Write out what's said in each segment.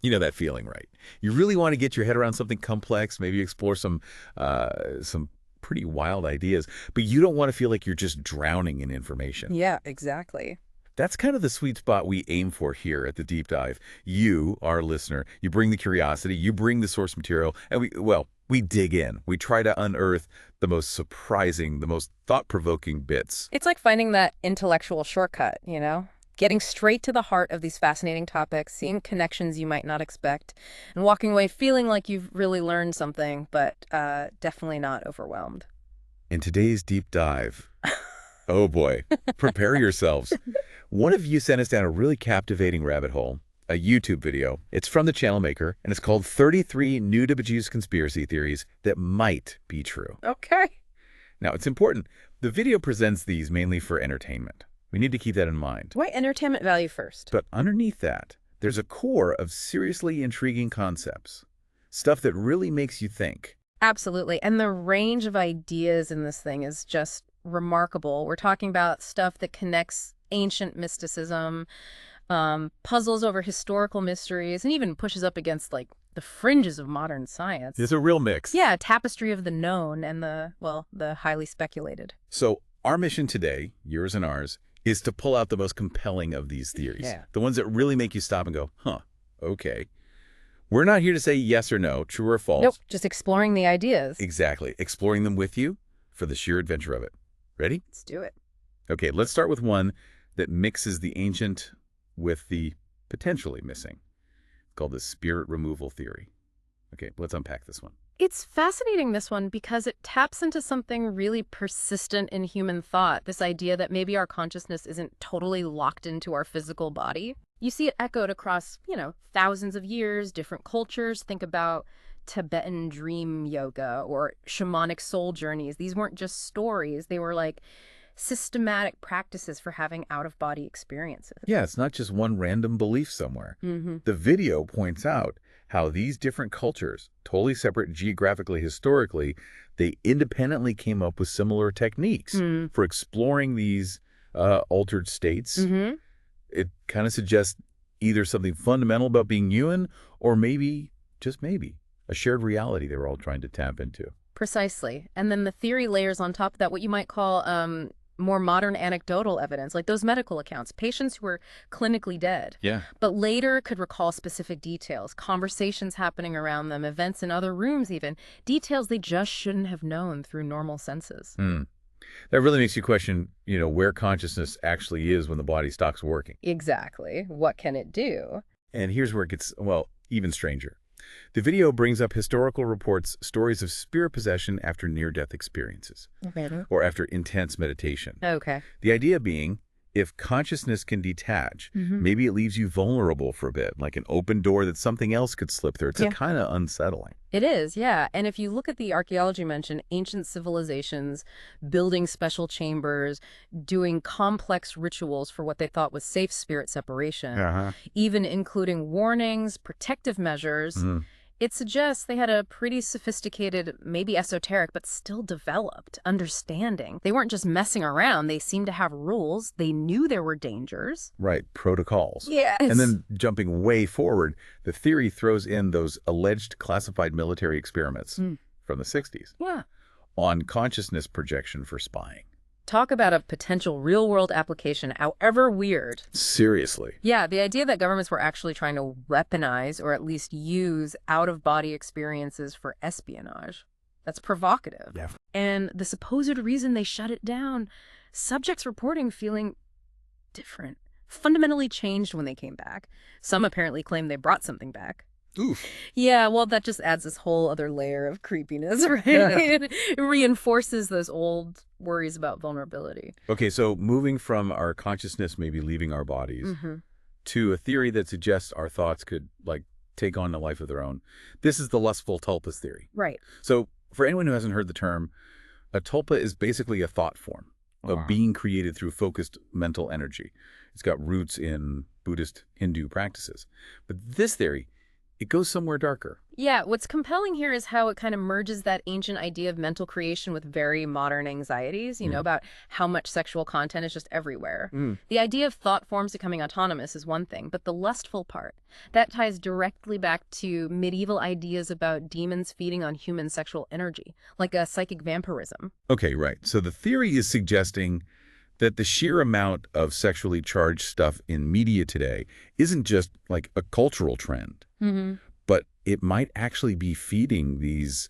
You know that feeling, right? You really want to get your head around something complex, maybe explore some pretty wild ideas, but you don't want to feel like you're just drowning in information. Yeah, exactly. That's kind of the sweet spot we aim for here at the Deep Dive. You, our listener, you bring the curiosity, you bring the source material, and we dig in. We try to unearth the most surprising, the most thought-provoking bits. It's like finding that intellectual shortcut, you know? Getting straight to the heart of these fascinating topics, seeing connections you might not expect, and walking away feeling like you've really learned something, but definitely not overwhelmed. In today's Deep Dive, oh boy, prepare yourselves. One of you sent us down a really captivating rabbit hole, a YouTube video. It's from the channel maker, and it's called 33 New to Bejesus Conspiracy Theories That Might Be True. Okay. Now, it's important. The video presents these mainly for entertainment. We need to keep that in mind. Why entertainment value first? But underneath that, there's a core of seriously intriguing concepts. Stuff that really makes you think. Absolutely. And the range of ideas in this thing is just remarkable. We're talking about stuff that connects ancient mysticism, puzzles over historical mysteries, and even pushes up against, like, the fringes of modern science. It's a real mix. Yeah, a tapestry of the known and the highly speculated. So our mission today, yours and ours, is to pull out the most compelling of these theories. Yeah. The ones that really make you stop and go, huh, okay. We're not here to say yes or no, true or false. Nope, just exploring the ideas. Exactly. Exploring them with you for the sheer adventure of it. Ready? Let's do it. Okay, let's start with one that mixes the ancient with the potentially missing, called the spirit removal theory. Okay, let's unpack this one. It's fascinating, this one, because it taps into something really persistent in human thought, this idea that maybe our consciousness isn't totally locked into our physical body. You see it echoed across, thousands of years, different cultures. Think about Tibetan dream yoga or shamanic soul journeys. These weren't just stories. They were like systematic practices for having out-of-body experiences. Yeah, it's not just one random belief somewhere. Mm-hmm. The video points out how these different cultures, totally separate geographically, historically, they independently came up with similar techniques for exploring these altered states. Mm-hmm. It kind of suggests either something fundamental about being human or maybe, just maybe, a shared reality they were all trying to tap into. Precisely. And then the theory layers on top of that what you might call more modern anecdotal evidence, like those medical accounts, patients who were clinically dead, Yeah. but later could recall specific details, conversations happening around them, events in other rooms even, details they just shouldn't have known through normal senses. That really makes you question, where consciousness actually is when the body stops working. Exactly. What can it do? And here's where it gets, well, even stranger. The video brings up historical reports, stories of spirit possession after near-death experiences or after intense meditation. Okay. The idea being, if consciousness can detach, maybe it leaves you vulnerable for a bit, like an open door that something else could slip through. It's kind of unsettling. It is, yeah. And if you look at the archaeology mentioned, ancient civilizations building special chambers, doing complex rituals for what they thought was safe spirit separation, even including warnings, protective measures, it suggests they had a pretty sophisticated, maybe esoteric, but still developed understanding. They weren't just messing around. They seemed to have rules. They knew there were dangers. Right, protocols. Yes. And then jumping way forward, the theory throws in those alleged classified military experiments from the 60s Yeah. on consciousness projection for spying. Talk about a potential real-world application, however weird. Seriously. Yeah, the idea that governments were actually trying to weaponize or at least use out-of-body experiences for espionage. That's provocative. Yeah. And the supposed reason they shut it down, subjects reporting feeling different, fundamentally changed when they came back. Some apparently claim they brought something back. Oof. Yeah, well, that just adds this whole other layer of creepiness, right? It reinforces those old worries about vulnerability. Okay, so moving from our consciousness maybe leaving our bodies to a theory that suggests our thoughts could, take on a life of their own. This is the lustful tulpas theory. Right. So for anyone who hasn't heard the term, a tulpa is basically a thought form of being created through focused mental energy. It's got roots in Buddhist Hindu practices. But this theory, it goes somewhere darker. Yeah, what's compelling here is how it kind of merges that ancient idea of mental creation with very modern anxieties, about how much sexual content is just everywhere. The idea of thought forms becoming autonomous is one thing, but the lustful part, that ties directly back to medieval ideas about demons feeding on human sexual energy, like a psychic vampirism. Okay, right. So the theory is suggesting that the sheer amount of sexually charged stuff in media today isn't just like a cultural trend, but it might actually be feeding these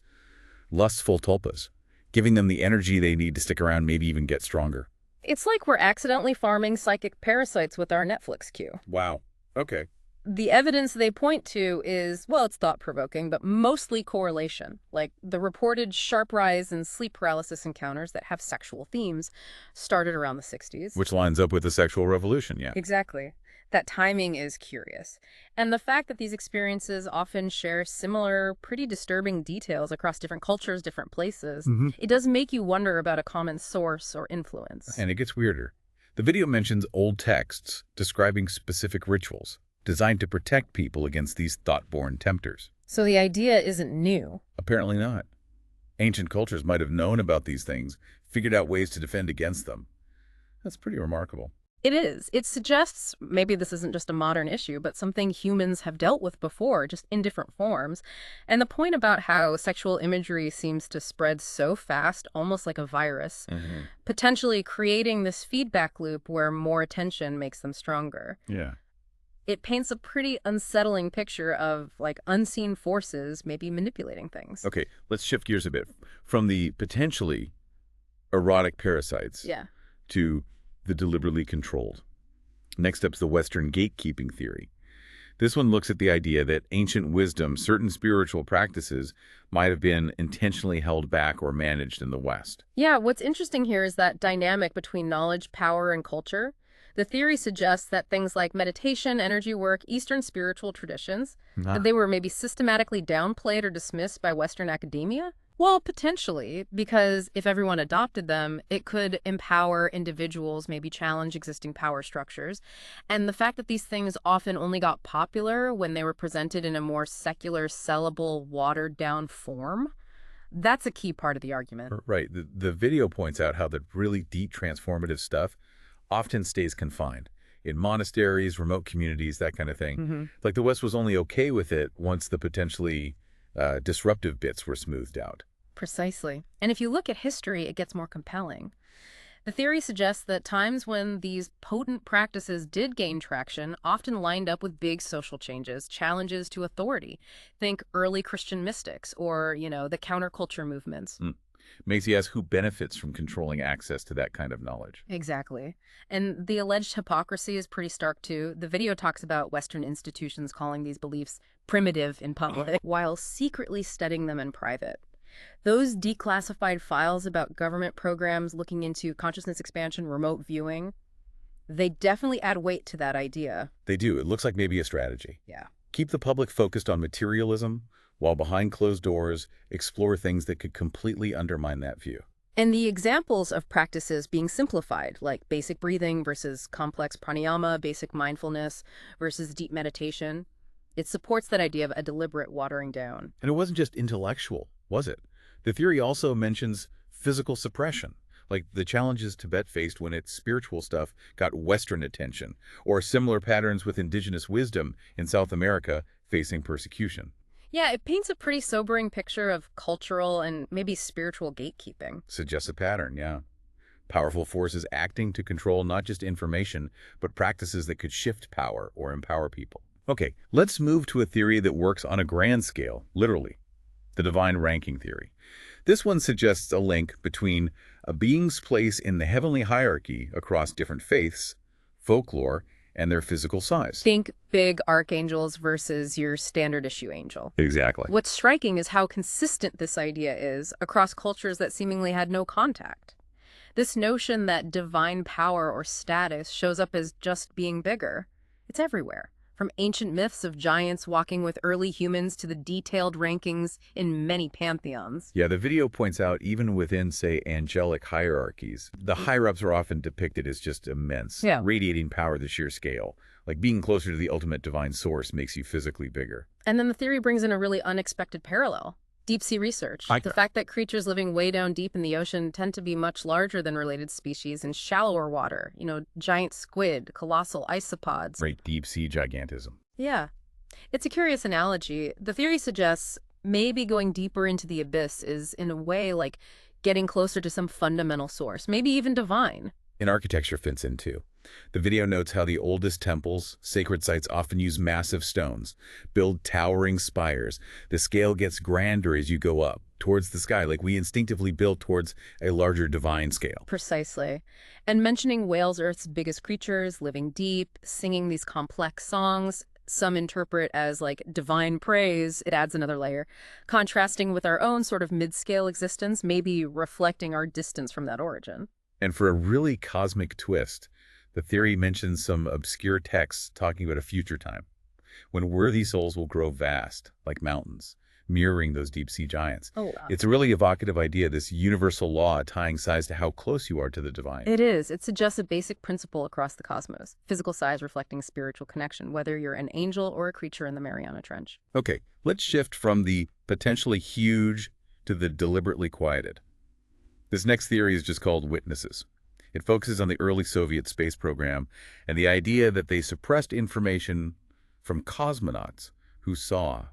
lustful tulpas, giving them the energy they need to stick around, maybe even get stronger. It's like we're accidentally farming psychic parasites with our Netflix queue. Wow. Okay. The evidence they point to is, well, it's thought-provoking, but mostly correlation, like the reported sharp rise in sleep paralysis encounters that have sexual themes started around the 60s. Which lines up with the sexual revolution, yeah. Exactly. That timing is curious. And the fact that these experiences often share similar, pretty disturbing details across different cultures, different places, it does make you wonder about a common source or influence. And it gets weirder. The video mentions old texts describing specific rituals designed to protect people against these thought-born tempters. So the idea isn't new. Apparently not. Ancient cultures might have known about these things, figured out ways to defend against them. That's pretty remarkable. It is. It suggests maybe this isn't just a modern issue, but something humans have dealt with before, just in different forms. And the point about how sexual imagery seems to spread so fast, almost like a virus, potentially creating this feedback loop where more attention makes them stronger. Yeah. It paints a pretty unsettling picture of, like, unseen forces maybe manipulating things. Okay, let's shift gears a bit from the potentially erotic parasites to the deliberately controlled. Next up's the Western gatekeeping theory. This one looks at the idea that ancient wisdom, certain spiritual practices, might have been intentionally held back or managed in the West. Yeah, what's interesting here is that dynamic between knowledge, power, and culture. The theory suggests that things like meditation, energy work, Eastern spiritual traditions, that they were maybe systematically downplayed or dismissed by Western academia. Well, potentially, because if everyone adopted them, it could empower individuals, maybe challenge existing power structures. And the fact that these things often only got popular when they were presented in a more secular, sellable, watered-down form, that's a key part of the argument. Right. The video points out how the really deep transformative stuff often stays confined in monasteries, remote communities, that kind of thing. Like the West was only okay with it once the potentially disruptive bits were smoothed out. Precisely. And if you look at history, it gets more compelling. The theory suggests that times when these potent practices did gain traction often lined up with big social changes, challenges to authority. Think early Christian mystics or, the counterculture movements. Makes you ask who benefits from controlling access to that kind of knowledge. Exactly. And the alleged hypocrisy is pretty stark, too. The video talks about Western institutions calling these beliefs primitive in public while secretly studying them in private. Those declassified files about government programs looking into consciousness expansion, remote viewing, they definitely add weight to that idea. They do. It looks like maybe a strategy. Yeah. Keep the public focused on materialism, while behind closed doors, explore things that could completely undermine that view. And the examples of practices being simplified, like basic breathing versus complex pranayama, basic mindfulness versus deep meditation, it supports that idea of a deliberate watering down. And it wasn't just intellectual, was it? The theory also mentions physical suppression, like the challenges Tibet faced when its spiritual stuff got Western attention, or similar patterns with indigenous wisdom in South America facing persecution. Yeah, it paints a pretty sobering picture of cultural and maybe spiritual gatekeeping. Suggests a pattern, yeah. Powerful forces acting to control not just information, but practices that could shift power or empower people. Okay, let's move to a theory that works on a grand scale, literally. The divine ranking theory. This one suggests a link between a being's place in the heavenly hierarchy across different faiths, folklore, and their physical size. Think big archangels versus your standard issue angel. Exactly. What's striking is how consistent this idea is across cultures that seemingly had no contact. This notion that divine power or status shows up as just being bigger, it's everywhere. From ancient myths of giants walking with early humans to the detailed rankings in many pantheons. Yeah, the video points out even within, say, angelic hierarchies, the higher-ups are often depicted as just immense, radiating power the sheer scale, Like being closer to the ultimate divine source makes you physically bigger. And then the theory brings in a really unexpected parallel. Deep-sea research. The fact that creatures living way down deep in the ocean tend to be much larger than related species in shallower water. Giant squid, colossal isopods. Right, deep-sea gigantism. Yeah. It's a curious analogy. The theory suggests maybe going deeper into the abyss is, in a way, like getting closer to some fundamental source, maybe even divine. And architecture fits in too. The video notes how the oldest temples, sacred sites often use massive stones, build towering spires. The scale gets grander as you go up, towards the sky, like we instinctively build towards a larger divine scale. Precisely. And mentioning whales, Earth's biggest creatures, living deep, singing these complex songs, some interpret as like divine praise, it adds another layer, contrasting with our own sort of mid-scale existence, maybe reflecting our distance from that origin. And for a really cosmic twist, the theory mentions some obscure texts talking about a future time, when worthy souls will grow vast, like mountains, mirroring those deep-sea giants. Oh, wow. It's a really evocative idea, this universal law tying size to how close you are to the divine. It is. It suggests a basic principle across the cosmos, physical size reflecting spiritual connection, whether you're an angel or a creature in the Mariana Trench. Okay, let's shift from the potentially huge to the deliberately quieted. This next theory is just called Witnesses. It focuses on the early Soviet space program and the idea that they suppressed information from cosmonauts who saw,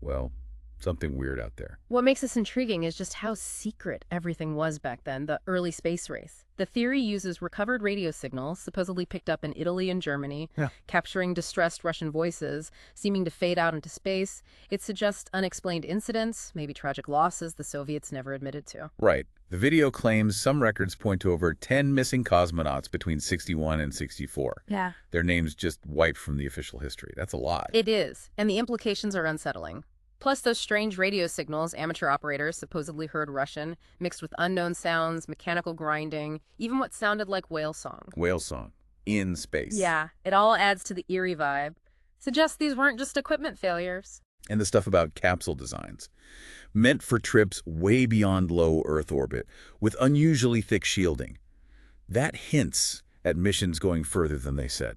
well, something weird out there. What makes this intriguing is just how secret everything was back then, the early space race. The theory uses recovered radio signals, supposedly picked up in Italy and Germany, capturing distressed Russian voices, seeming to fade out into space. It suggests unexplained incidents, maybe tragic losses the Soviets never admitted to. Right. The video claims some records point to over 10 missing cosmonauts between 61 and 64. Yeah. Their names just wiped from the official history. That's a lot. It is, and the implications are unsettling. Plus those strange radio signals amateur operators supposedly heard Russian, mixed with unknown sounds, mechanical grinding, even what sounded like whale song. Whale song. In space. Yeah, it all adds to the eerie vibe. Suggests these weren't just equipment failures. And the stuff about capsule designs. Meant for trips way beyond low Earth orbit, with unusually thick shielding. That hints at missions going further than they said.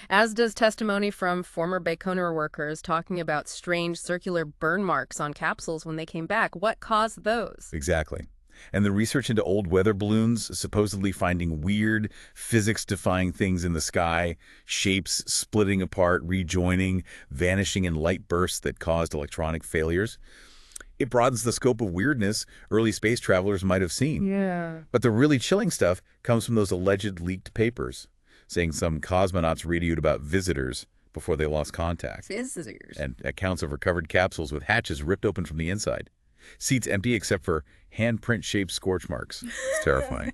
As does testimony from former Baikonur workers talking about strange circular burn marks on capsules when they came back. What caused those? Exactly. And the research into old weather balloons, supposedly finding weird, physics-defying things in the sky, shapes splitting apart, rejoining, vanishing in light bursts that caused electronic failures. It broadens the scope of weirdness early space travelers might have seen. Yeah. But the really chilling stuff comes from those alleged leaked papers, saying some cosmonauts radioed about visitors before they lost contact. Visitors. And accounts of recovered capsules with hatches ripped open from the inside. Seats empty except for handprint-shaped scorch marks. It's terrifying.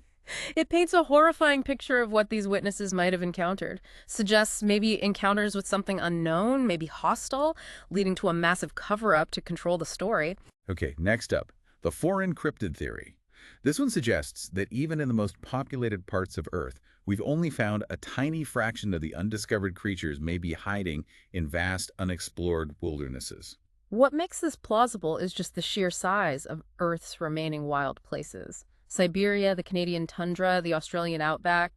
It paints a horrifying picture of what these witnesses might have encountered. Suggests maybe encounters with something unknown, maybe hostile, leading to a massive cover-up to control the story. Okay, next up, the foreign cryptid theory. This one suggests that even in the most populated parts of Earth, we've only found a tiny fraction of the undiscovered creatures may be hiding in vast, unexplored wildernesses. What makes this plausible is just the sheer size of Earth's remaining wild places. Siberia, the Canadian tundra, the Australian outback,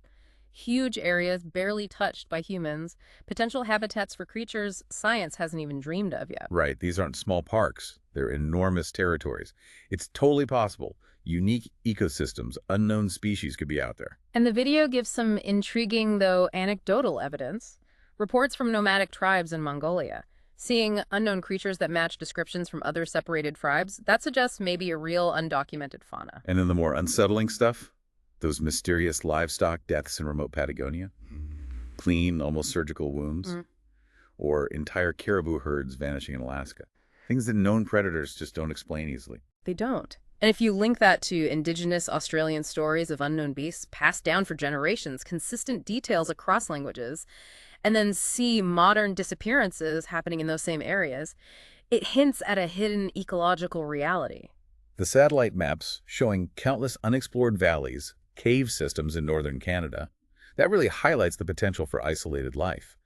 huge areas barely touched by humans, potential habitats for creatures science hasn't even dreamed of yet. Right, these aren't small parks. They're enormous territories. It's totally possible. Unique ecosystems, unknown species could be out there. And the video gives some intriguing, though anecdotal evidence. Reports from nomadic tribes in Mongolia. Seeing unknown creatures that match descriptions from other separated tribes, that suggests maybe a real undocumented fauna. And then the more unsettling stuff, those mysterious livestock deaths in remote Patagonia, clean, almost surgical wounds, or entire caribou herds vanishing in Alaska. Things that known predators just don't explain easily. They don't. And if you link that to indigenous Australian stories of unknown beasts passed down for generations, consistent details across languages, and then see modern disappearances happening in those same areas, it hints at a hidden ecological reality. The satellite maps showing countless unexplored valleys, cave systems in northern Canada, that really highlights the potential for isolated life.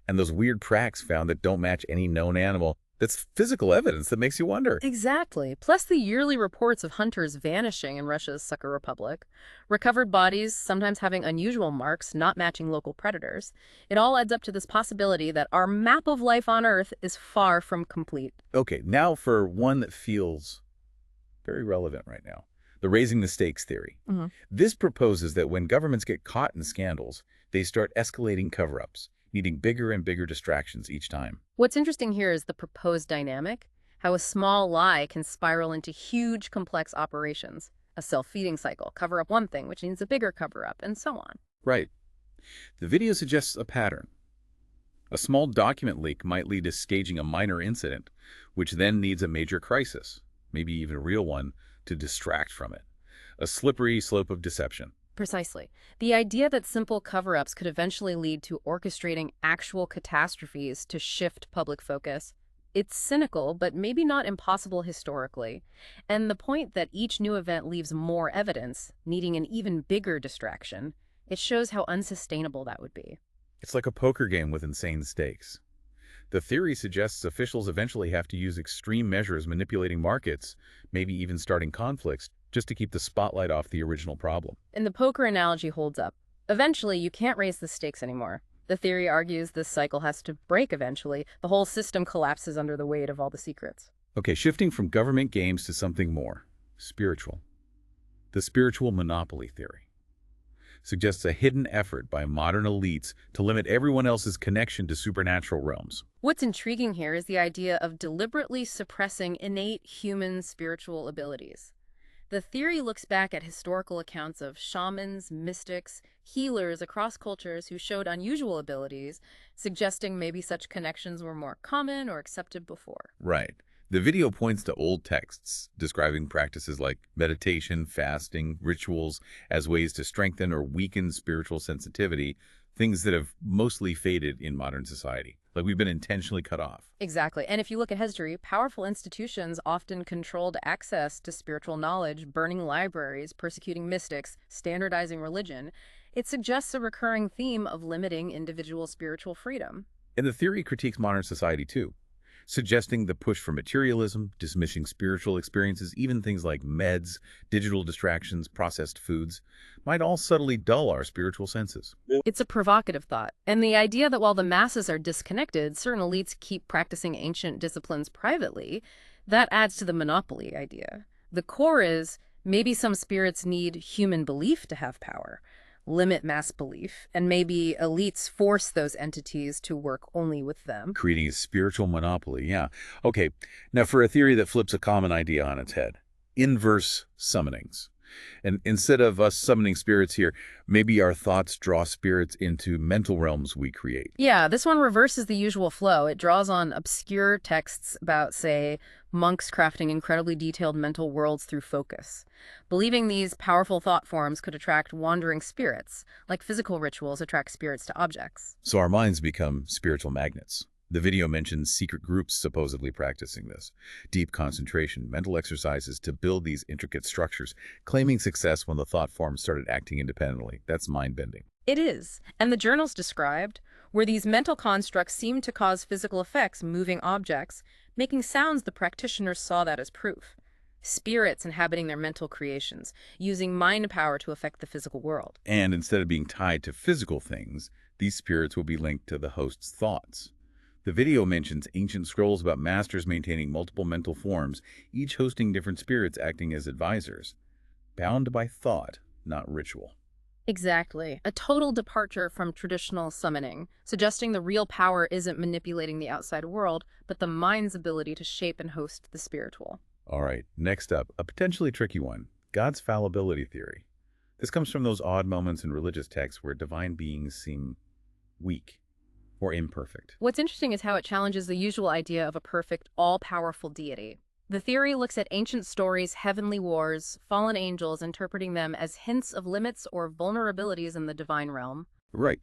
And those weird tracks found that don't match any known animal, That's physical evidence that makes you wonder. Exactly. Plus the yearly reports of hunters vanishing in Russia's Sakha Republic, recovered bodies sometimes having unusual marks not matching local predators. It all adds up to this possibility that our map of life on Earth is far from complete. Okay, now for one that feels very relevant right now. The raising the stakes theory. This proposes that when governments get caught in scandals, they start escalating cover-ups, needing bigger and bigger distractions each time. What's interesting here is the proposed dynamic, how a small lie can spiral into huge, complex operations. A self-feeding cycle, cover up one thing, which needs a bigger cover-up, and so on. Right. The video suggests a pattern. A small document leak might lead to staging a minor incident, which then needs a major crisis, maybe even a real one, to distract from it. A slippery slope of deception. Precisely. The idea that simple cover-ups could eventually lead to orchestrating actual catastrophes to shift public focus, it's cynical, but maybe not impossible historically. And the point that each new event leaves more evidence, needing an even bigger distraction, it shows how unsustainable that would be. It's like a poker game with insane stakes. The theory suggests officials eventually have to use extreme measures manipulating markets, maybe even starting conflicts, just to keep the spotlight off the original problem. And the poker analogy holds up. Eventually, you can't raise the stakes anymore. The theory argues this cycle has to break eventually. The whole system collapses under the weight of all the secrets. Okay, shifting from government games to something more spiritual. The spiritual monopoly theory suggests a hidden effort by modern elites to limit everyone else's connection to supernatural realms. What's intriguing here is the idea of deliberately suppressing innate human spiritual abilities. The theory looks back at historical accounts of shamans, mystics, healers across cultures who showed unusual abilities, suggesting maybe such connections were more common or accepted before. Right. The video points to old texts describing practices like meditation, fasting, rituals as ways to strengthen or weaken spiritual sensitivity, things that have mostly faded in modern society. Like we've been intentionally cut off. Exactly. And if you look at history, powerful institutions often controlled access to spiritual knowledge, burning libraries, persecuting mystics, standardizing religion. It suggests a recurring theme of limiting individual spiritual freedom. And the theory critiques modern society too, suggesting the push for materialism, dismissing spiritual experiences, even things like meds, digital distractions, processed foods, might all subtly dull our spiritual senses. It's a provocative thought, and the idea that while the masses are disconnected, certain elites keep practicing ancient disciplines privately, that adds to the monopoly idea. The core is, maybe some spirits need human belief to have power, limit mass belief, and maybe elites force those entities to work only with them. Creating a spiritual monopoly, yeah. Okay, now for a theory that flips a common idea on its head. Inverse summonings. And instead of us summoning spirits here, maybe our thoughts draw spirits into mental realms we create. Yeah, this one reverses the usual flow. It draws on obscure texts about, say, monks crafting incredibly detailed mental worlds through focus. Believing these powerful thought forms could attract wandering spirits, like physical rituals attract spirits to objects. So our minds become spiritual magnets. The video mentions secret groups supposedly practicing this. Deep concentration, mental exercises to build these intricate structures, claiming success when the thought forms started acting independently. That's mind-bending. It is. And the journals described, where these mental constructs seem to cause physical effects, moving objects, making sounds, the practitioners saw that as proof. Spirits inhabiting their mental creations, using mind power to affect the physical world. And instead of being tied to physical things, these spirits will be linked to the host's thoughts. The video mentions ancient scrolls about masters maintaining multiple mental forms, each hosting different spirits acting as advisors. Bound by thought, not ritual. Exactly. A total departure from traditional summoning, suggesting the real power isn't manipulating the outside world, but the mind's ability to shape and host the spiritual. All right, next up, a potentially tricky one, God's fallibility theory. This comes from those odd moments in religious texts where divine beings seem weak or imperfect. What's interesting is how it challenges the usual idea of a perfect, all-powerful deity. The theory looks at ancient stories, heavenly wars, fallen angels, interpreting them as hints of limits or vulnerabilities in the divine realm. Right.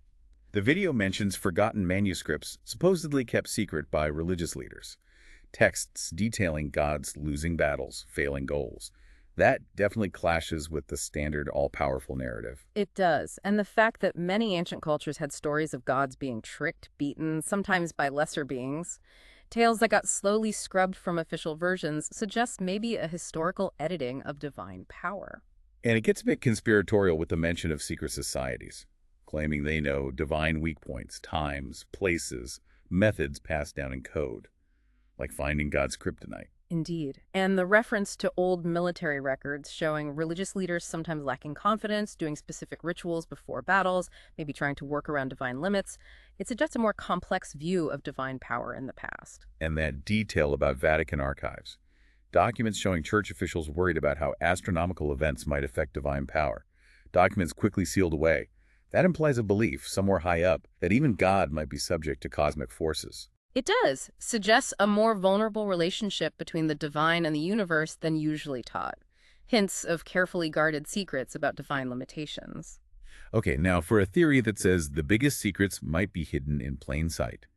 The video mentions forgotten manuscripts supposedly kept secret by religious leaders. Texts detailing gods losing battles, failing goals. That definitely clashes with the standard all-powerful narrative. It does. And the fact that many ancient cultures had stories of gods being tricked, beaten, sometimes by lesser beings, Tales that got slowly scrubbed from official versions suggest maybe a historical editing of divine power. And it gets a bit conspiratorial with the mention of secret societies, claiming they know divine weak points, times, places, methods passed down in code, like finding God's kryptonite. Indeed. And the reference to old military records showing religious leaders sometimes lacking confidence, doing specific rituals before battles, maybe trying to work around divine limits, it suggests a more complex view of divine power in the past. And that detail about Vatican archives. Documents showing church officials worried about how astronomical events might affect divine power. Documents quickly sealed away. That implies a belief, somewhere high up, that even God might be subject to cosmic forces. It does. Suggests a more vulnerable relationship between the divine and the universe than usually taught. Hints of carefully guarded secrets about divine limitations. Okay, now for a theory that says the biggest secrets might be hidden in plain sight.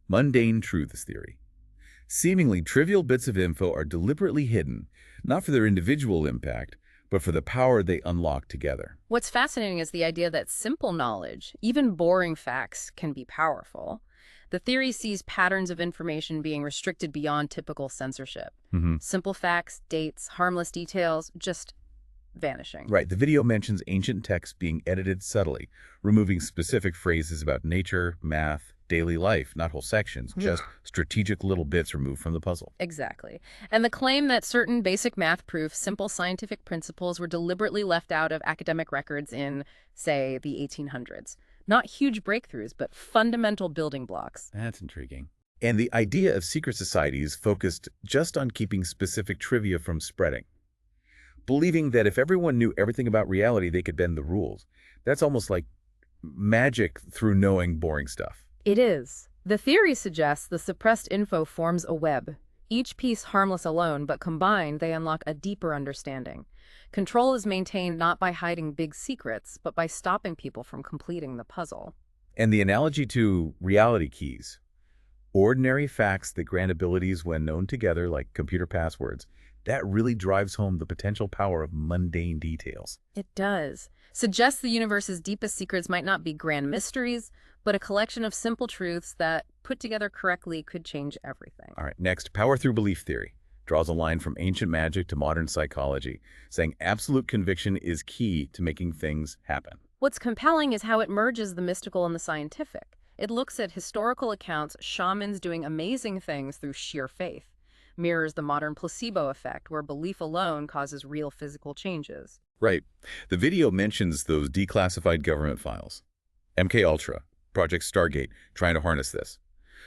Mundane truths theory. Seemingly trivial bits of info are deliberately hidden, not for their individual impact, but for the power they unlock together. What's fascinating is the idea that simple knowledge, even boring facts, can be powerful. The theory sees patterns of information being restricted beyond typical censorship. Simple facts, dates, harmless details, just vanishing. Right. The video mentions ancient texts being edited subtly, removing specific phrases about nature, math, daily life, not whole sections, just strategic little bits removed from the puzzle. Exactly. And the claim that certain basic math proofs, simple scientific principles were deliberately left out of academic records in, say, the 1800s. Not huge breakthroughs, but fundamental building blocks. That's intriguing. And the idea of secret societies focused just on keeping specific trivia from spreading. Believing that if everyone knew everything about reality, they could bend the rules. That's almost like magic through knowing boring stuff. It is. The theory suggests the suppressed info forms a web, each piece harmless alone, but combined they unlock a deeper understanding. Control is maintained not by hiding big secrets, but by stopping people from completing the puzzle. And the analogy to reality keys. Ordinary facts that grant abilities when known together, like computer passwords, that really drives home the potential power of mundane details. It does. Suggests the universe's deepest secrets might not be grand mysteries, but a collection of simple truths that, put together correctly, could change everything. All right, next, power through belief theory. Draws a line from ancient magic to modern psychology, saying absolute conviction is key to making things happen. What's compelling is how it merges the mystical and the scientific. It looks at historical accounts, shamans doing amazing things through sheer faith. Mirrors the modern placebo effect, where belief alone causes real physical changes. Right. The video mentions those declassified government files. MKUltra, Project Stargate, trying to harness this.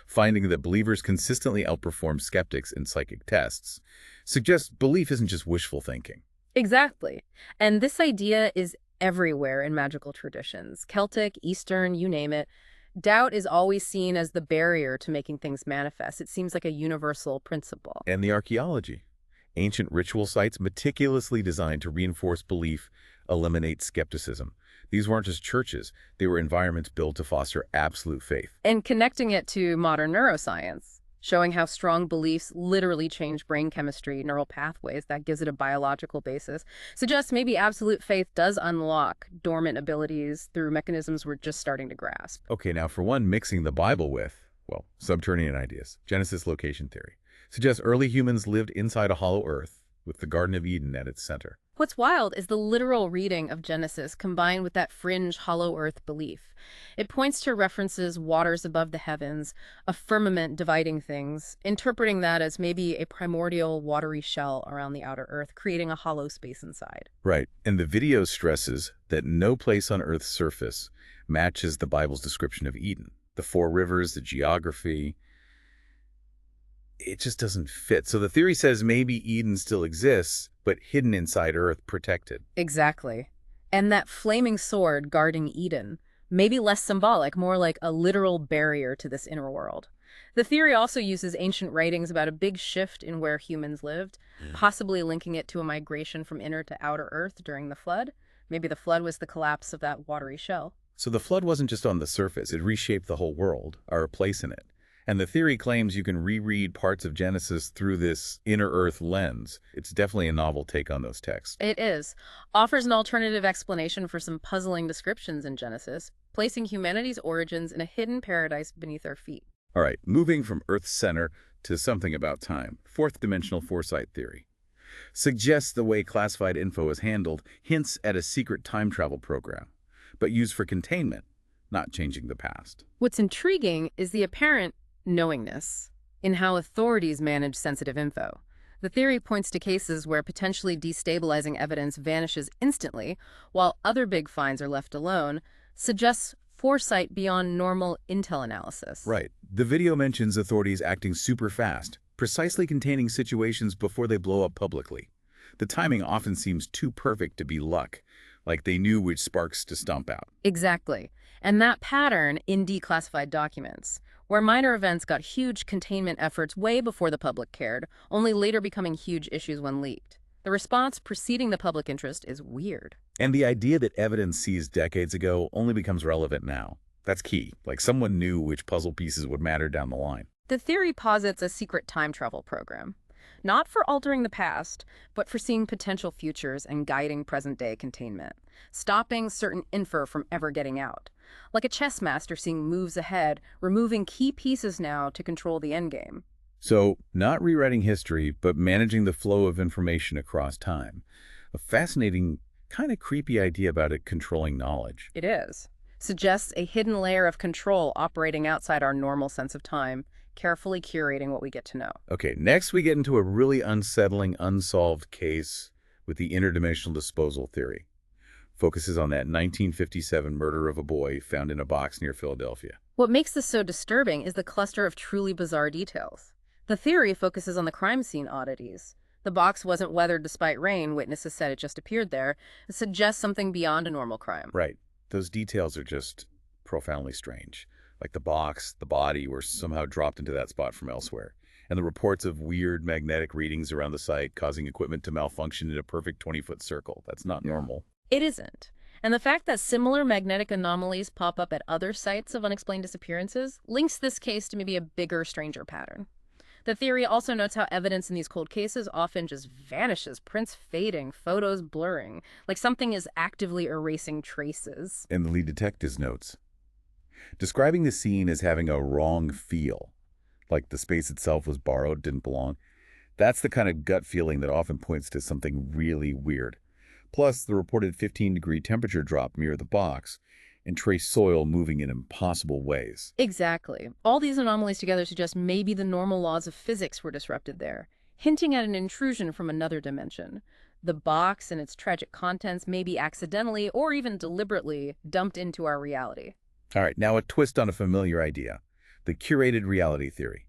Finding that believers consistently outperform skeptics in psychic tests suggests belief isn't just wishful thinking. Exactly. And this idea is everywhere in magical traditions. Celtic, Eastern, you name it. Doubt is always seen as the barrier to making things manifest. It seems like a universal principle. And the archaeology. Ancient ritual sites meticulously designed to reinforce belief, eliminate skepticism. These weren't just churches. They were environments built to foster absolute faith. And connecting it to modern neuroscience, showing how strong beliefs literally change brain chemistry, neural pathways, that gives it a biological basis, suggests maybe absolute faith does unlock dormant abilities through mechanisms we're just starting to grasp. Okay, now for one, mixing the Bible with, well, subterranean ideas. Genesis location theory suggests early humans lived inside a hollow earth with the Garden of Eden at its center. What's wild is the literal reading of Genesis combined with that fringe hollow earth belief. It points to references waters above the heavens, a firmament dividing things, interpreting that as maybe a primordial watery shell around the outer earth, creating a hollow space inside. Right, and the video stresses that no place on Earth's surface matches the Bible's description of Eden. The 4 rivers, the geography, it just doesn't fit. So the theory says maybe Eden still exists, but hidden inside Earth, protected. Exactly. And that flaming sword guarding Eden, maybe less symbolic, more like a literal barrier to this inner world. The theory also uses ancient writings about a big shift in where humans lived, possibly linking it to a migration from inner to outer Earth during the flood. Maybe the flood was the collapse of that watery shell. So the flood wasn't just on the surface, it reshaped the whole world, our place in it. And the theory claims you can reread parts of Genesis through this inner Earth lens. It's definitely a novel take on those texts. It is. Offers an alternative explanation for some puzzling descriptions in Genesis, placing humanity's origins in a hidden paradise beneath our feet. All right, moving from Earth's center to something about time. Fourth dimensional foresight theory suggests the way classified info is handled hints at a secret time travel program, but used for containment, not changing the past. What's intriguing is the apparent knowingness in how authorities manage sensitive info. The theory points to cases where potentially destabilizing evidence vanishes instantly, while other big finds are left alone, suggests foresight beyond normal intel analysis. Right. The video mentions authorities acting super fast, precisely containing situations before they blow up publicly. The timing often seems too perfect to be luck, like they knew which sparks to stomp out. Exactly. And that pattern in declassified documents, where minor events got huge containment efforts way before the public cared, only later becoming huge issues when leaked. The response preceding the public interest is weird. And the idea that evidence seized decades ago only becomes relevant now. That's key. Like someone knew which puzzle pieces would matter down the line. The theory posits a secret time travel program, not for altering the past, but for seeing potential futures and guiding present-day containment, stopping certain info from ever getting out. Like a chess master seeing moves ahead, removing key pieces now to control the endgame. So, not rewriting history, but managing the flow of information across time. A fascinating, kind of creepy idea about it controlling knowledge. It is. Suggests a hidden layer of control operating outside our normal sense of time, carefully curating what we get to know. Okay, next we get into a really unsettling, unsolved case with the interdimensional disposal theory. Focuses on that 1957 murder of a boy found in a box near Philadelphia. What makes this so disturbing is the cluster of truly bizarre details. The theory focuses on the crime scene oddities. The box wasn't weathered despite rain, witnesses said it just appeared there. It suggests something beyond a normal crime. Right. Those details are just profoundly strange. Like the box, the body were somehow dropped into that spot from elsewhere. And the reports of weird magnetic readings around the site causing equipment to malfunction in a perfect 20-foot circle. That's not normal. It isn't. And the fact that similar magnetic anomalies pop up at other sites of unexplained disappearances links this case to maybe a bigger, stranger pattern. The theory also notes how evidence in these cold cases often just vanishes, prints fading, photos blurring, like something is actively erasing traces. And the lead detective's notes, describing the scene as having a wrong feel, like the space itself was borrowed, didn't belong. That's the kind of gut feeling that often points to something really weird. Plus, the reported 15-degree temperature drop near the box and trace soil moving in impossible ways. Exactly. All these anomalies together suggest maybe the normal laws of physics were disrupted there, hinting at an intrusion from another dimension. The box and its tragic contents may be accidentally or even deliberately dumped into our reality. All right, now a twist on a familiar idea. The curated reality theory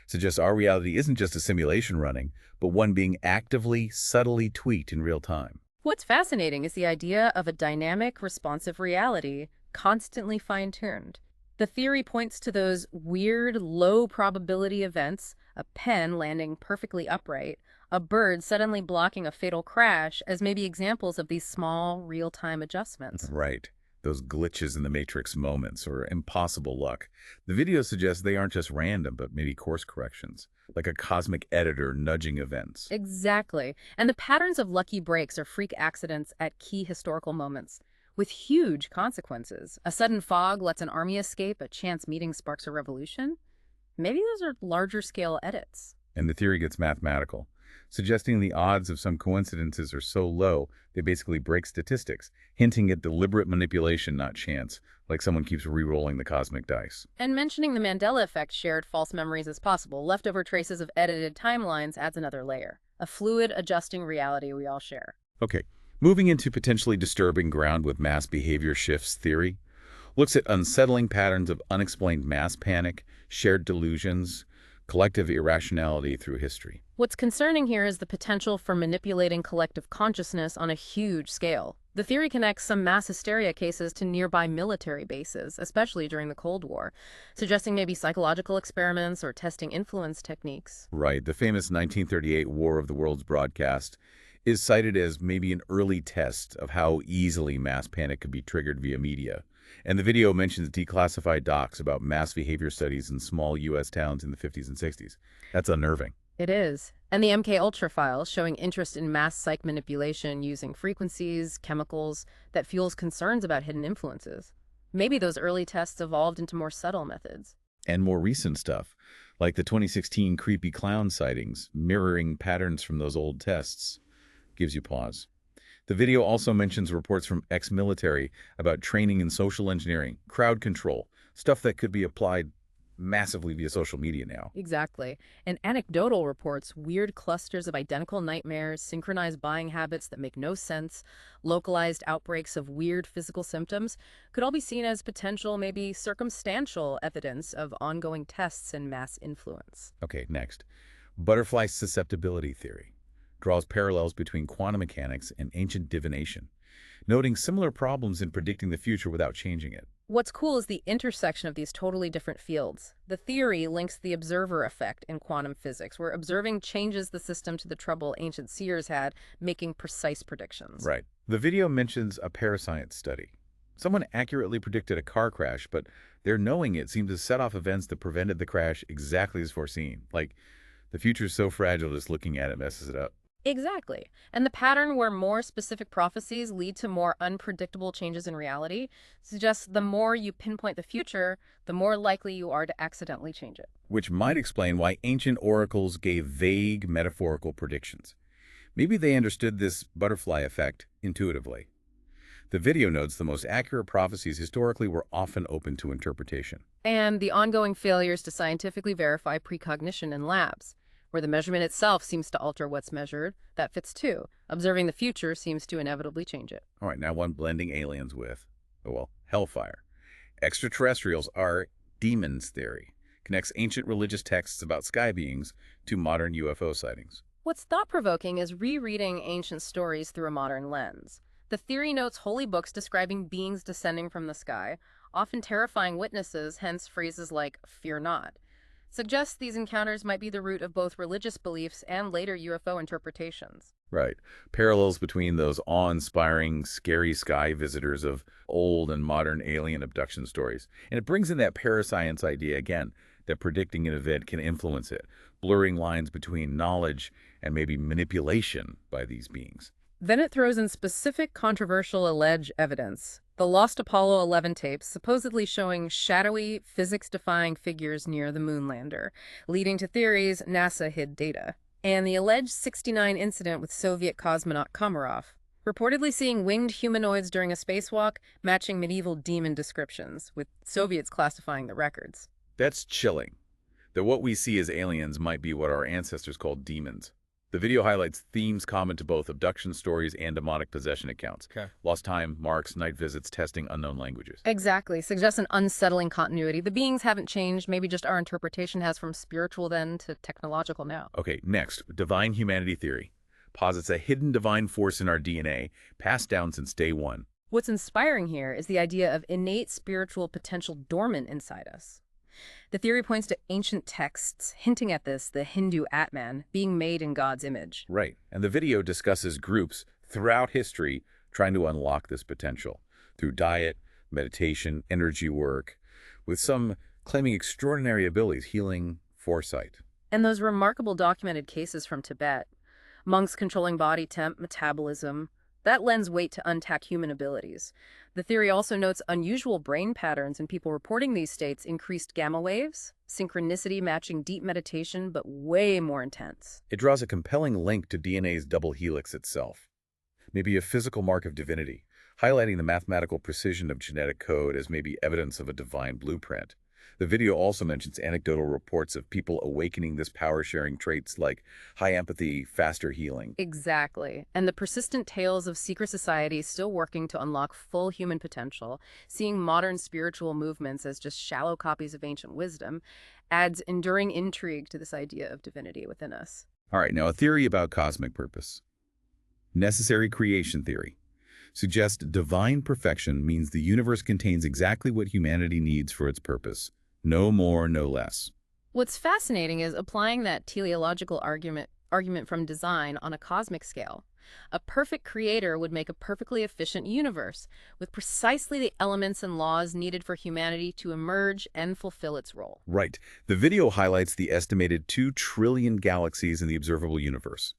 suggests our reality isn't just a simulation running, but one being actively, subtly tweaked in real time. What's fascinating is the idea of a dynamic, responsive reality, constantly fine-tuned. The theory points to those weird, low-probability events, a pen landing perfectly upright, a bird suddenly blocking a fatal crash, as maybe examples of these small, real-time adjustments. Right. Those glitches in the Matrix moments, or impossible luck. The video suggests they aren't just random, but maybe course corrections, like a cosmic editor nudging events. Exactly. And the patterns of lucky breaks or freak accidents at key historical moments, with huge consequences. A sudden fog lets an army escape, a chance meeting sparks a revolution. Maybe those are larger-scale edits. And the theory gets mathematical, suggesting the odds of some coincidences are so low they basically break statistics, hinting at deliberate manipulation, not chance, like someone keeps re-rolling the cosmic dice. And mentioning the Mandela effect shared false memories as possible, leftover traces of edited timelines adds another layer, a fluid, adjusting reality we all share. Okay, moving into potentially disturbing ground with mass behavior shifts theory, looks at unsettling patterns of unexplained mass panic, shared delusions, collective irrationality through history. What's concerning here is the potential for manipulating collective consciousness on a huge scale. The theory connects some mass hysteria cases to nearby military bases, especially during the Cold War, suggesting maybe psychological experiments or testing influence techniques. Right. The famous 1938 War of the Worlds broadcast is cited as maybe an early test of how easily mass panic could be triggered via media. And the video mentions declassified docs about mass behavior studies in small U.S. towns in the 50s and 60s. That's unnerving. It is. And the MKUltra files showing interest in mass psych manipulation using frequencies, chemicals, that fuels concerns about hidden influences. Maybe those early tests evolved into more subtle methods. And more recent stuff, like the 2016 creepy clown sightings, mirroring patterns from those old tests. Gives you pause. The video also mentions reports from ex-military about training in social engineering, crowd control, stuff that could be applied massively via social media now. Exactly. And anecdotal reports, weird clusters of identical nightmares, synchronized buying habits that make no sense, localized outbreaks of weird physical symptoms, could all be seen as potential, maybe circumstantial evidence of ongoing tests and mass influence. Okay, next. Butterfly susceptibility theory draws parallels between quantum mechanics and ancient divination, noting similar problems in predicting the future without changing it. What's cool is the intersection of these totally different fields. The theory links the observer effect in quantum physics, where observing changes the system to the trouble ancient seers had, making precise predictions. Right. The video mentions a parascience study. Someone accurately predicted a car crash, but their knowing it seemed to set off events that prevented the crash exactly as foreseen. Like, the future's so fragile, just looking at it messes it up. Exactly. And the pattern where more specific prophecies lead to more unpredictable changes in reality suggests the more you pinpoint the future, the more likely you are to accidentally change it. Which might explain why ancient oracles gave vague metaphorical predictions. Maybe they understood this butterfly effect intuitively. The video notes the most accurate prophecies historically were often open to interpretation. And the ongoing failures to scientifically verify precognition in labs, where the measurement itself seems to alter what's measured, that fits too. Observing the future seems to inevitably change it. All right, now one blending aliens with, well, hellfire. Extraterrestrials are demons theory. Connects ancient religious texts about sky beings to modern UFO sightings. What's thought-provoking is rereading ancient stories through a modern lens. The theory notes holy books describing beings descending from the sky, often terrifying witnesses, hence phrases like, "fear not," suggests these encounters might be the root of both religious beliefs and later UFO interpretations. Right. Parallels between those awe-inspiring, scary sky visitors of old and modern alien abduction stories. And it brings in that parascience idea again, that predicting an event can influence it, blurring lines between knowledge and maybe manipulation by these beings. Then it throws in specific controversial alleged evidence. The lost Apollo 11 tapes supposedly showing shadowy, physics-defying figures near the moon lander, leading to theories NASA hid data. And the alleged '69 incident with Soviet cosmonaut Komarov, reportedly seeing winged humanoids during a spacewalk, matching medieval demon descriptions, with Soviets classifying the records. That's chilling. That what we see as aliens might be what our ancestors called demons. The video highlights themes common to both abduction stories and demonic possession accounts. Okay. Lost time, marks, night visits, testing unknown languages. Exactly. Suggests an unsettling continuity. The beings haven't changed, maybe just our interpretation has from spiritual then to technological now. Okay, next, divine humanity theory. Posits a hidden divine force in our DNA, passed down since day one. What's inspiring here is the idea of innate spiritual potential dormant inside us. The theory points to ancient texts hinting at this, the Hindu Atman, being made in God's image. Right, and the video discusses groups throughout history trying to unlock this potential through diet, meditation, energy work, with some claiming extraordinary abilities, healing, foresight. And those remarkable documented cases from Tibet, monks controlling body temp, metabolism, that lends weight to untapped human abilities. The theory also notes unusual brain patterns in people reporting these states, increased gamma waves, synchronicity matching deep meditation, but way more intense. It draws a compelling link to DNA's double helix itself, maybe a physical mark of divinity, highlighting the mathematical precision of genetic code as maybe evidence of a divine blueprint. The video also mentions anecdotal reports of people awakening this power-sharing traits like high empathy, faster healing. Exactly. And the persistent tales of secret societies still working to unlock full human potential, seeing modern spiritual movements as just shallow copies of ancient wisdom, adds enduring intrigue to this idea of divinity within us. All right, now a theory about cosmic purpose. Necessary creation theory suggests divine perfection means the universe contains exactly what humanity needs for its purpose. No more, no less. What's fascinating is applying that teleological argument from design on a cosmic scale. A perfect creator would make a perfectly efficient universe, with precisely the elements and laws needed for humanity to emerge and fulfill its role. Right. The video highlights the estimated 2 trillion galaxies in the observable universe,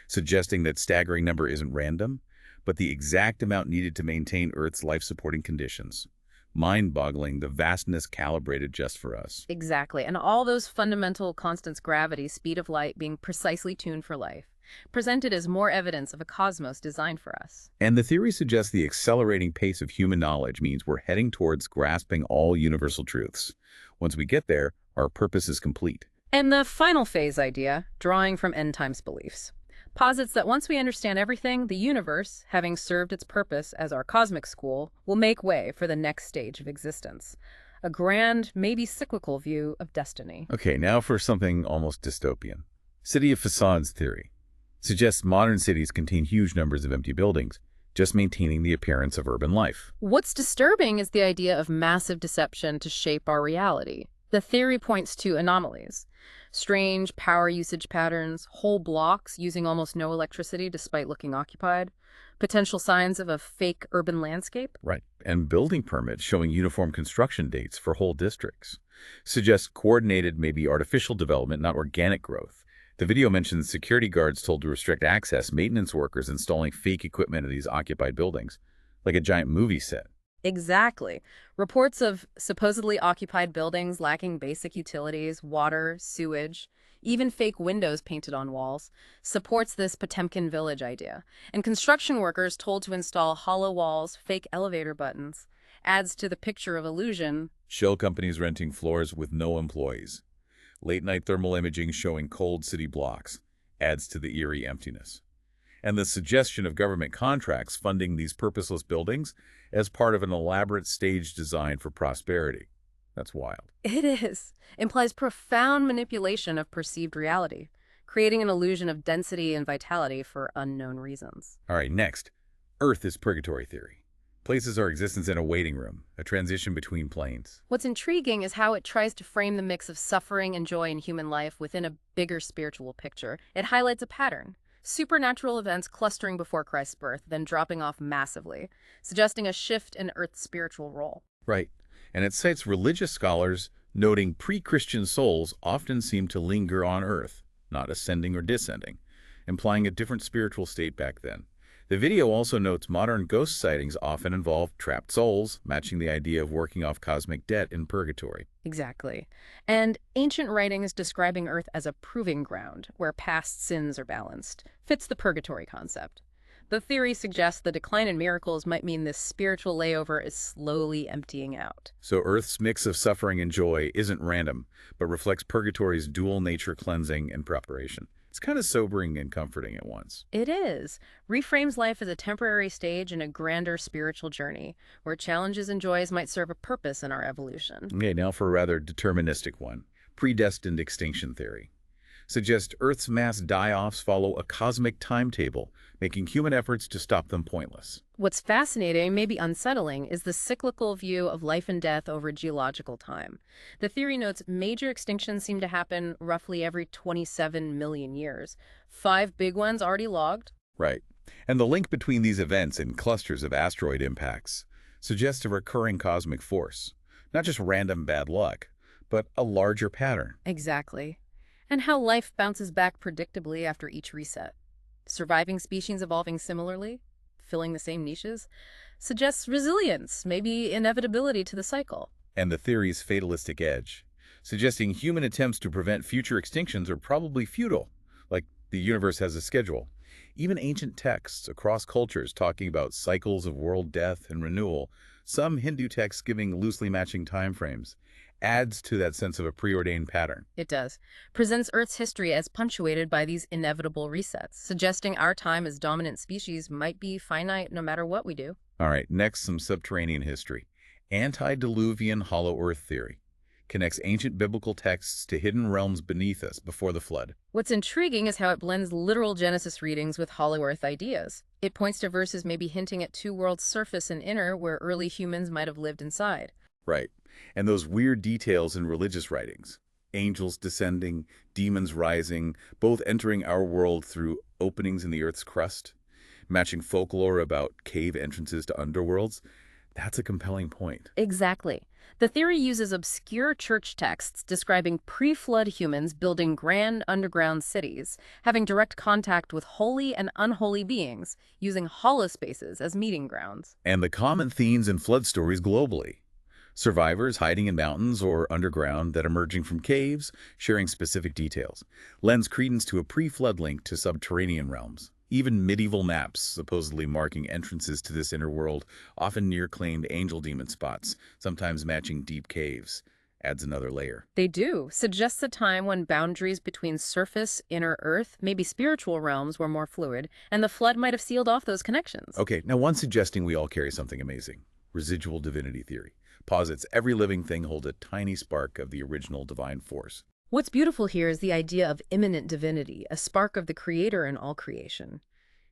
suggesting that staggering number isn't random, but the exact amount needed to maintain Earth's life-supporting conditions. mind-boggling, the vastness calibrated just for us. Exactly. And all those fundamental constants, gravity, speed of light, being precisely tuned for life, presented as more evidence of a cosmos designed for us. And the theory suggests the accelerating pace of human knowledge means we're heading towards grasping all universal truths. Once we get there, our purpose is complete. And the final phase idea, drawing from end times beliefs, posits that once we understand everything, the universe, having served its purpose as our cosmic school, will make way for the next stage of existence. A grand, maybe cyclical view of destiny. Okay, now for something almost dystopian. City of facades theory suggests modern cities contain huge numbers of empty buildings, just maintaining the appearance of urban life. What's disturbing is the idea of massive deception to shape our reality. The theory points to anomalies. Strange power usage patterns, whole blocks using almost no electricity despite looking occupied, potential signs of a fake urban landscape. Right, and building permits showing uniform construction dates for whole districts suggest coordinated, maybe artificial development, not organic growth. The video mentions security guards told to restrict access, maintenance workers installing fake equipment in these occupied buildings, like a giant movie set. Exactly. Reports of supposedly occupied buildings lacking basic utilities, water, sewage, even fake windows painted on walls, supports this Potemkin village idea. And construction workers told to install hollow walls, fake elevator buttons, adds to the picture of illusion. Shell companies renting floors with no employees. Late-night thermal imaging showing cold city blocks adds to the eerie emptiness. And the suggestion of government contracts funding these purposeless buildings as part of an elaborate stage design for prosperity. That's wild. It is. Implies profound manipulation of perceived reality, creating an illusion of density and vitality for unknown reasons. All right, next. Earth is purgatory theory. Places our existence in a waiting room, a transition between planes. What's intriguing is how it tries to frame the mix of suffering and joy in human life within a bigger spiritual picture. It highlights a pattern. Supernatural events clustering before Christ's birth, then dropping off massively, suggesting a shift in Earth's spiritual role. Right. And it cites religious scholars noting pre-Christian souls often seem to linger on Earth, not ascending or descending, implying a different spiritual state back then. The video also notes modern ghost sightings often involve trapped souls, matching the idea of working off cosmic debt in purgatory. Exactly. And ancient writings describing Earth as a proving ground, where past sins are balanced, fits the purgatory concept. The theory suggests the decline in miracles might mean this spiritual layover is slowly emptying out. So Earth's mix of suffering and joy isn't random, but reflects purgatory's dual nature, cleansing and preparation. It's kind of sobering and comforting at once. It is. Reframes life as a temporary stage in a grander spiritual journey, where challenges and joys might serve a purpose in our evolution. Okay, now for a rather deterministic one. Predestined extinction theory suggests Earth's mass die-offs follow a cosmic timetable, making human efforts to stop them pointless. What's fascinating, maybe unsettling, is the cyclical view of life and death over geological time. The theory notes major extinctions seem to happen roughly every 27 million years. 5 big ones already logged. Right. And the link between these events and clusters of asteroid impacts suggests a recurring cosmic force. Not just random bad luck, but a larger pattern. Exactly. And how life bounces back predictably after each reset. Surviving species evolving similarly, filling the same niches, suggests resilience, maybe inevitability to the cycle. And the theory's fatalistic edge, suggesting human attempts to prevent future extinctions are probably futile, like the universe has a schedule. Even ancient texts across cultures talking about cycles of world death and renewal, some Hindu texts giving loosely matching timeframes, adds to that sense of a preordained pattern. It does. Presents Earth's history as punctuated by these inevitable resets, suggesting our time as dominant species might be finite no matter what we do. All right, next, some subterranean history. Antediluvian hollow earth theory connects ancient biblical texts to hidden realms beneath us before the flood. What's intriguing is how it blends literal Genesis readings with hollow earth ideas. It points to verses maybe hinting at two worlds, surface and inner, where early humans might have lived inside. Right. And those weird details in religious writings. Angels descending, demons rising, both entering our world through openings in the Earth's crust, matching folklore about cave entrances to underworlds. That's a compelling point. Exactly. The theory uses obscure church texts describing pre-flood humans building grand underground cities, having direct contact with holy and unholy beings, using hollow spaces as meeting grounds. And the common themes in flood stories globally. Survivors hiding in mountains or underground that emerging from caves, sharing specific details, lends credence to a pre-flood link to subterranean realms. Even medieval maps supposedly marking entrances to this inner world, often near claimed angel demon spots, sometimes matching deep caves, adds another layer. They do. Suggests a time when boundaries between surface, inner earth, maybe spiritual realms were more fluid, and the flood might have sealed off those connections. Okay, now one suggesting we all carry something amazing. Residual divinity theory posits every living thing holds a tiny spark of the original divine force. What's beautiful here is the idea of immanent divinity, a spark of the creator in all creation.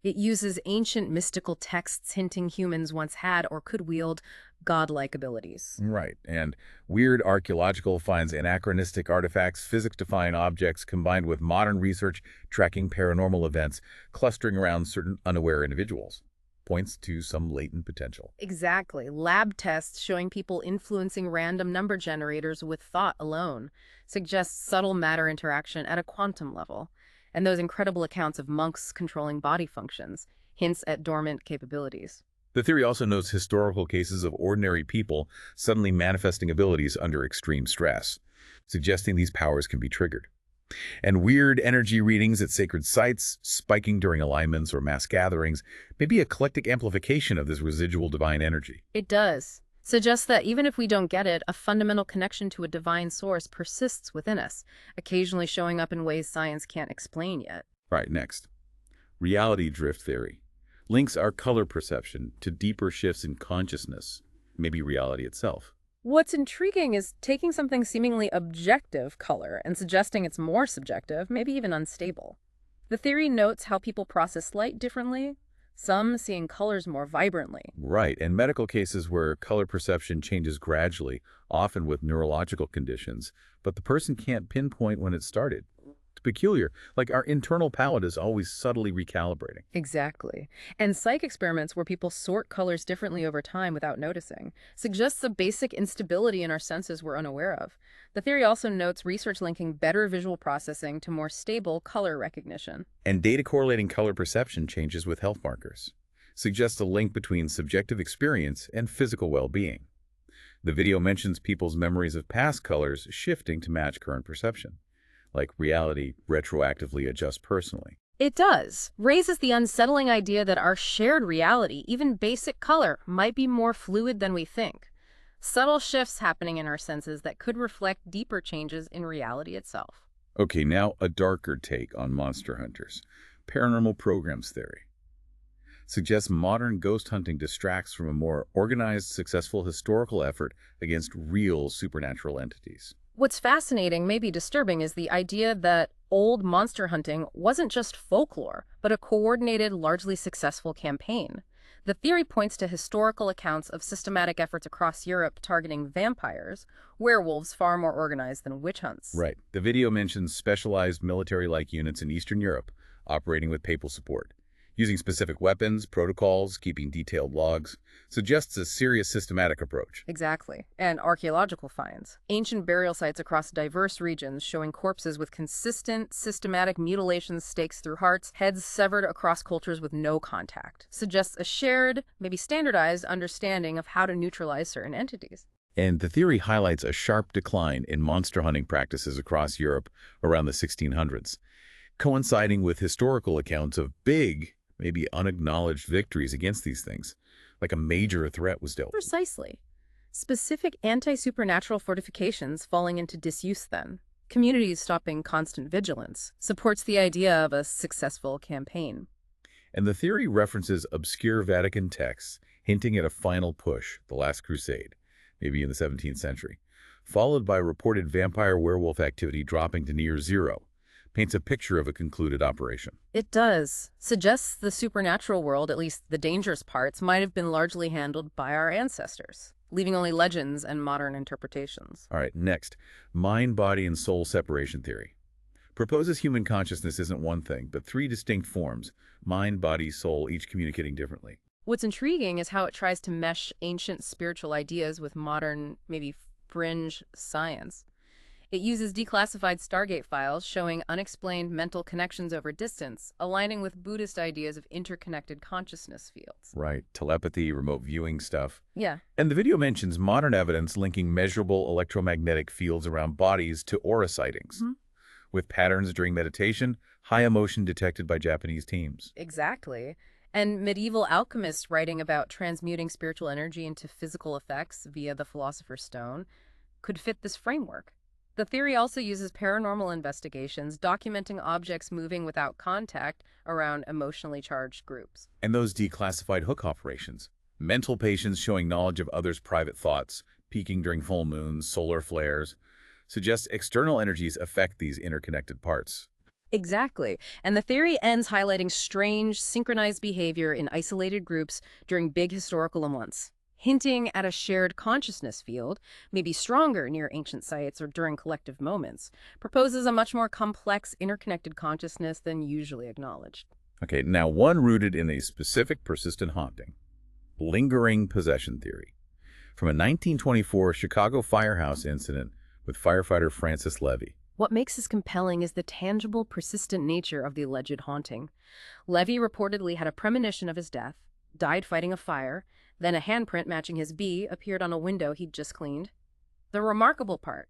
It uses ancient mystical texts hinting humans once had or could wield godlike abilities. Right, and weird archaeological finds, anachronistic artifacts, physics-defying objects combined with modern research tracking paranormal events clustering around certain unaware individuals points to some latent potential. Exactly. Lab tests showing people influencing random number generators with thought alone suggests subtle matter interaction at a quantum level. And those incredible accounts of monks controlling body functions hints at dormant capabilities. The theory also notes historical cases of ordinary people suddenly manifesting abilities under extreme stress, suggesting these powers can be triggered. And weird energy readings at sacred sites, spiking during alignments or mass gatherings, may be eclectic amplification of this residual divine energy. It does. Suggests that even if we don't get it, a fundamental connection to a divine source persists within us, occasionally showing up in ways science can't explain yet. Right, next. Reality drift theory links our color perception to deeper shifts in consciousness, maybe reality itself. What's intriguing is taking something seemingly objective, color, and suggesting it's more subjective, maybe even unstable. The theory notes how people process light differently, some seeing colors more vibrantly. Right, and medical cases where color perception changes gradually, often with neurological conditions, but the person can't pinpoint when it started. It's peculiar, like our internal palette is always subtly recalibrating. Exactly. And psych experiments where people sort colors differently over time without noticing suggests a basic instability in our senses we're unaware of. The theory also notes research linking better visual processing to more stable color recognition. And data correlating color perception changes with health markers suggests a link between subjective experience and physical well-being. The video mentions people's memories of past colors shifting to match current perception, like reality retroactively adjusts personally. It does. Raises the unsettling idea that our shared reality, even basic color, might be more fluid than we think. Subtle shifts happening in our senses that could reflect deeper changes in reality itself. Okay, now a darker take on monster hunters. Paranormal programs theory suggests modern ghost hunting distracts from a more organized, successful historical effort against real supernatural entities. What's fascinating, maybe disturbing, is the idea that old monster hunting wasn't just folklore, but a coordinated, largely successful campaign. The theory points to historical accounts of systematic efforts across Europe targeting vampires, werewolves far more organized than witch hunts. Right. The video mentions specialized military-like units in Eastern Europe operating with papal support, using specific weapons, protocols, keeping detailed logs, suggests a serious systematic approach. Exactly. And archaeological finds. Ancient burial sites across diverse regions showing corpses with consistent, systematic mutilations, stakes through hearts, heads severed across cultures with no contact. Suggests a shared, maybe standardized understanding of how to neutralize certain entities. And the theory highlights a sharp decline in monster hunting practices across Europe around the 1600s, coinciding with historical accounts of big, maybe unacknowledged victories against these things, like a major threat was dealt. Precisely. Specific anti-supernatural fortifications falling into disuse then. Communities stopping constant vigilance supports the idea of a successful campaign. And the theory references obscure Vatican texts hinting at a final push, the Last Crusade, maybe in the 17th century, followed by reported vampire-werewolf activity dropping to near zero, paints a picture of a concluded operation. It does. Suggests the supernatural world, at least the dangerous parts, might have been largely handled by our ancestors, leaving only legends and modern interpretations. All right, next, mind, body, and soul separation theory. Proposes human consciousness isn't one thing, but three distinct forms, mind, body, soul, each communicating differently. What's intriguing is how it tries to mesh ancient spiritual ideas with modern, maybe fringe science. It uses declassified Stargate files showing unexplained mental connections over distance, aligning with Buddhist ideas of interconnected consciousness fields. Right, telepathy, remote viewing stuff. Yeah. And the video mentions modern evidence linking measurable electromagnetic fields around bodies to aura sightings, with patterns during meditation, high emotion detected by Japanese teams. Exactly. And medieval alchemists writing about transmuting spiritual energy into physical effects via the Philosopher's Stone could fit this framework. The theory also uses paranormal investigations, documenting objects moving without contact around emotionally charged groups. And those declassified hook operations, mental patients showing knowledge of others' private thoughts, peaking during full moons, solar flares, suggests external energies affect these interconnected parts. Exactly. And the theory ends highlighting strange, synchronized behavior in isolated groups during big historical events, hinting at a shared consciousness field, maybe stronger near ancient sites or during collective moments, proposes a much more complex, interconnected consciousness than usually acknowledged. Okay, now one rooted in a specific persistent haunting, lingering possession theory. From a 1924 Chicago firehouse incident with firefighter Francis Levy. What makes this compelling is the tangible, persistent nature of the alleged haunting. Levy reportedly had a premonition of his death, died fighting a fire, then a handprint matching his bee appeared on a window he'd just cleaned. The remarkable part,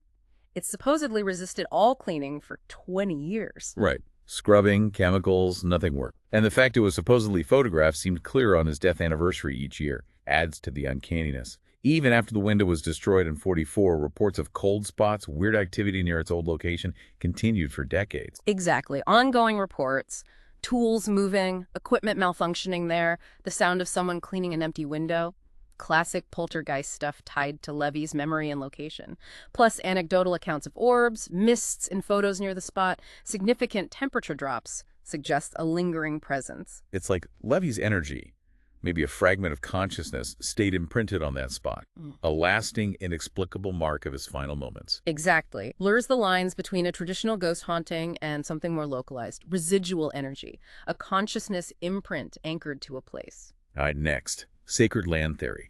it supposedly resisted all cleaning for 20 years. Right. Scrubbing, chemicals, nothing worked. And the fact it was supposedly photographed seemed clear on his death anniversary each year, adds to the uncanniness. Even after the window was destroyed in '44, reports of cold spots, weird activity near its old location continued for decades. Exactly. Ongoing reports, tools moving, equipment malfunctioning there, the sound of someone cleaning an empty window. Classic poltergeist stuff tied to Levy's memory and location. Plus anecdotal accounts of orbs, mists in photos near the spot, significant temperature drops suggest a lingering presence. It's like Levy's energy, maybe a fragment of consciousness, stayed imprinted on that spot, a lasting, inexplicable mark of his final moments. Exactly. Blurs the lines between a traditional ghost haunting and something more localized. Residual energy, a consciousness imprint anchored to a place. All right, next, sacred land theory.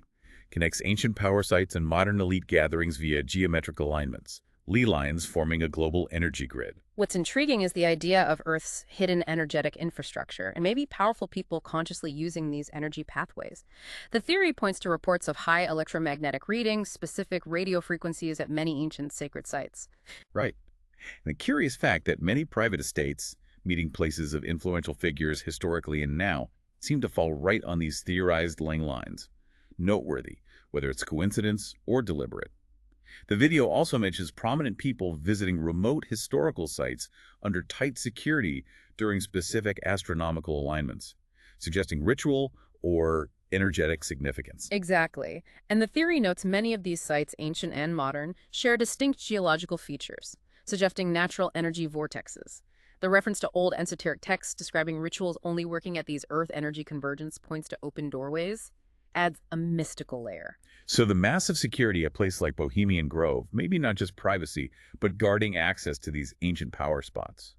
Connects ancient power sites and modern elite gatherings via geometric alignments, ley lines forming a global energy grid. What's intriguing is the idea of Earth's hidden energetic infrastructure, and maybe powerful people consciously using these energy pathways. The theory points to reports of high electromagnetic readings, specific radio frequencies at many ancient sacred sites. Right. And the curious fact that many private estates, meeting places of influential figures historically and now, seem to fall right on these theorized ley lines. Noteworthy, whether it's coincidence or deliberate. The video also mentions prominent people visiting remote historical sites under tight security during specific astronomical alignments, suggesting ritual or energetic significance. Exactly. And the theory notes many of these sites, ancient and modern, share distinct geological features, suggesting natural energy vortexes. The reference to old esoteric texts describing rituals only working at these earth energy convergence points to open doorways, adds a mystical layer. So the massive security at places like Bohemian Grove, maybe not just privacy, but guarding access to these ancient power spots,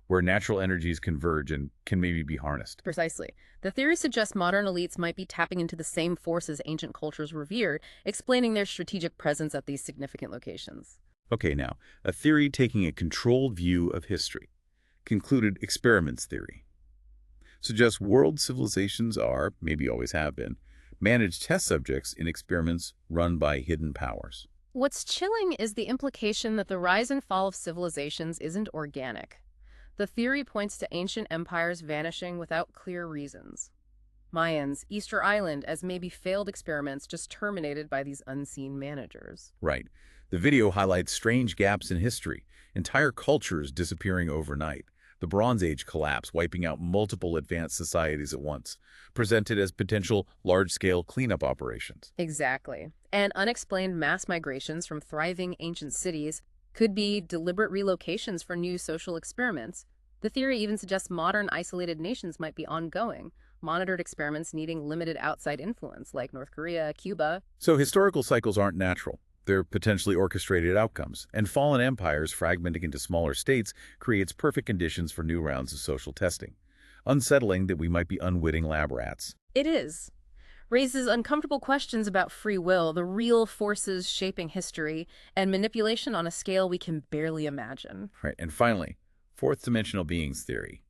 where natural energies converge and can maybe be harnessed. Precisely. The theory suggests modern elites might be tapping into the same forces ancient cultures revered, explaining their strategic presence at these significant locations. Okay, now, a theory taking a controlled view of history. Concluded experiments theory. Suggests world civilizations are, maybe always have been, managed test subjects in experiments run by hidden powers. What's chilling is the implication that the rise and fall of civilizations isn't organic. The theory points to ancient empires vanishing without clear reasons. Mayans, Easter Island as maybe failed experiments just terminated by these unseen managers. Right. The video highlights strange gaps in history, entire cultures disappearing overnight. The Bronze Age collapse, wiping out multiple advanced societies at once, presented as potential large-scale cleanup operations. Exactly. And unexplained mass migrations from thriving ancient cities could be deliberate relocations for new social experiments. The theory even suggests modern isolated nations might be ongoing, monitored experiments needing limited outside influence, like North Korea, Cuba. So historical cycles aren't natural. They're potentially orchestrated outcomes, and fallen empires fragmenting into smaller states creates perfect conditions for new rounds of social testing. Unsettling that we might be unwitting lab rats. It is. raises uncomfortable questions about free will, the real forces shaping history, and manipulation on a scale we can barely imagine. Right. And finally, fourth dimensional beings theory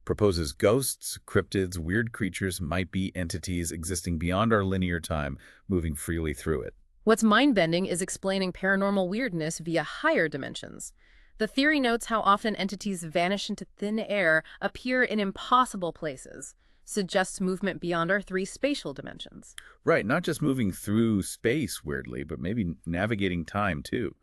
proposes ghosts, cryptids, weird creatures might be entities existing beyond our linear time, moving freely through it. What's mind-bending is explaining paranormal weirdness via higher dimensions. The theory notes how often entities vanish into thin air, appear in impossible places, suggests movement beyond our three spatial dimensions. Right, not just moving through space weirdly, but maybe navigating time too.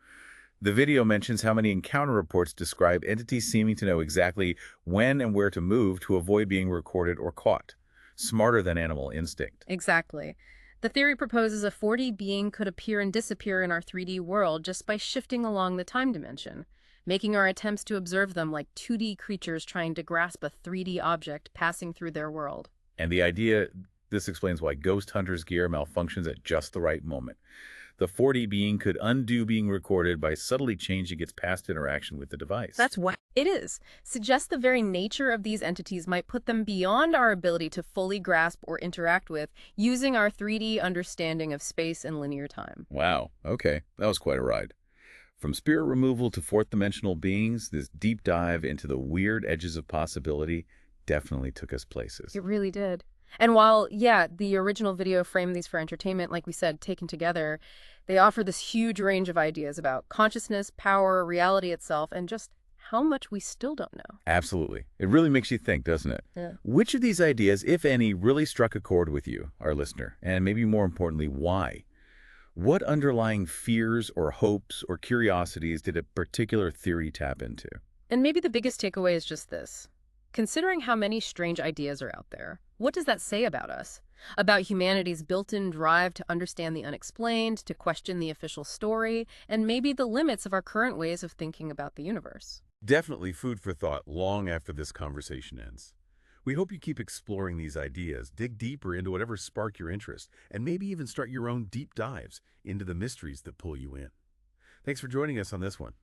The video mentions how many encounter reports describe entities seeming to know exactly when and where to move to avoid being recorded or caught. Smarter than animal instinct. Exactly. The theory proposes a 4D being could appear and disappear in our 3D world just by shifting along the time dimension, making our attempts to observe them like 2D creatures trying to grasp a 3D object passing through their world. And the idea, this explains why Ghost Hunter's gear malfunctions at just the right moment. The 4D being could undo being recorded by subtly changing its past interaction with the device. That's what it is. Suggests the very nature of these entities might put them beyond our ability to fully grasp or interact with using our 3D understanding of space and linear time. Wow. Okay. That was quite a ride. From spirit removal to fourth dimensional beings, this deep dive into the weird edges of possibility definitely took us places. It really did. And while, yeah, the original video framed these for entertainment, like we said, taken together, they offer this huge range of ideas about consciousness, power, reality itself, and just how much we still don't know. Absolutely. It really makes you think, doesn't it? Yeah. Which of these ideas, if any, really struck a chord with you, our listener? And maybe more importantly, why? What underlying fears or hopes or curiosities did a particular theory tap into? And maybe the biggest takeaway is just this. Considering how many strange ideas are out there, what does that say about us? About humanity's built-in drive to understand the unexplained, to question the official story, and maybe the limits of our current ways of thinking about the universe. Definitely food for thought long after this conversation ends. We hope you keep exploring these ideas, dig deeper into whatever spark your interest, and maybe even start your own deep dives into the mysteries that pull you in. Thanks for joining us on this one.